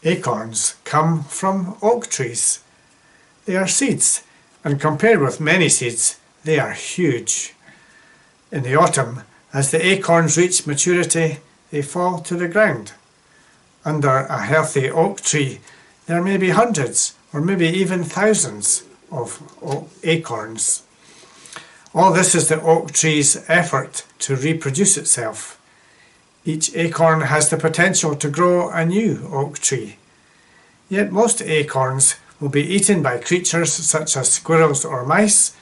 Acorns come from oak trees. They are seeds, and compared with many seeds, they are huge. In the autumn, as the acorns reach maturity, they fall to the ground. Under a healthy oak tree, there may be hundreds or maybe even thousands of acorns. All this is the oak tree's effort to reproduce itself. Each acorn has the potential to grow a new oak tree. Yet most acorns will be eaten by creatures such as squirrels or mice,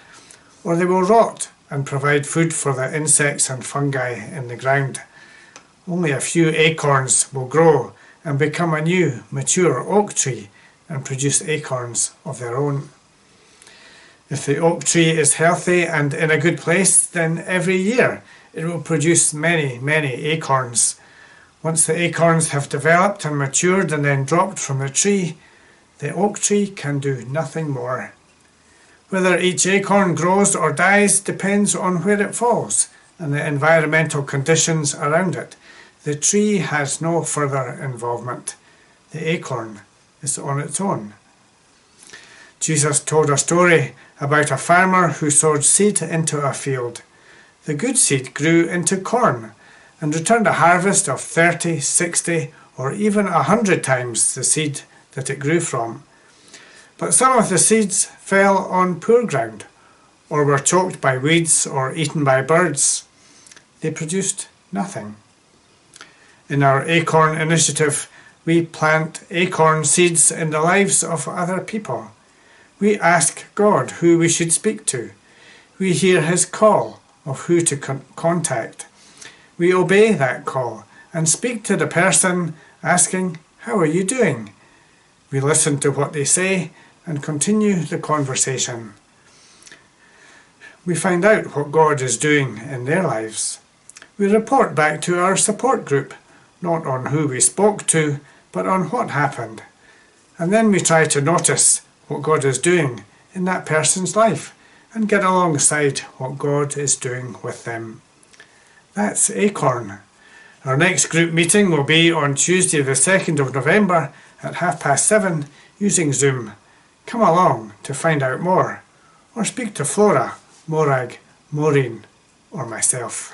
or they will rot and provide food for the insects and fungi in the ground. Only a few acorns will grow and become a new, mature oak tree and produce acorns of their own. If the oak tree is healthy and in a good place, then every year it will produce many, many acorns. Once the acorns have developed and matured and then dropped from the tree, the oak tree can do nothing more. Whether each acorn grows or dies depends on where it falls and the environmental conditions around it. The tree has no further involvement. The acorn is on its own. Jesus told a story about a farmer who sowed seed into a field. The good seed grew into corn and returned a harvest of 30, 60, or even 100 times the seed that it grew from. But some of the seeds fell on poor ground, or were choked by weeds or eaten by birds. They produced nothing. In our ACORN initiative, we plant acorn seeds in the lives of other people. We ask God who we should speak to. We hear His call of who to contact. We obey that call and speak to the person asking, "How are you doing?" We listen to what they say and continue the conversation. We find out what God is doing in their lives. We report back to our support group, not on who we spoke to, but on what happened. And then we try to notice what God is doing in that person's life and get alongside what God is doing with them. That's ACORN. Our next group meeting will be on Tuesday the 2nd of November at 7:30 using Zoom. Come along to find out more, or speak to Flora, Morag, Maureen or myself.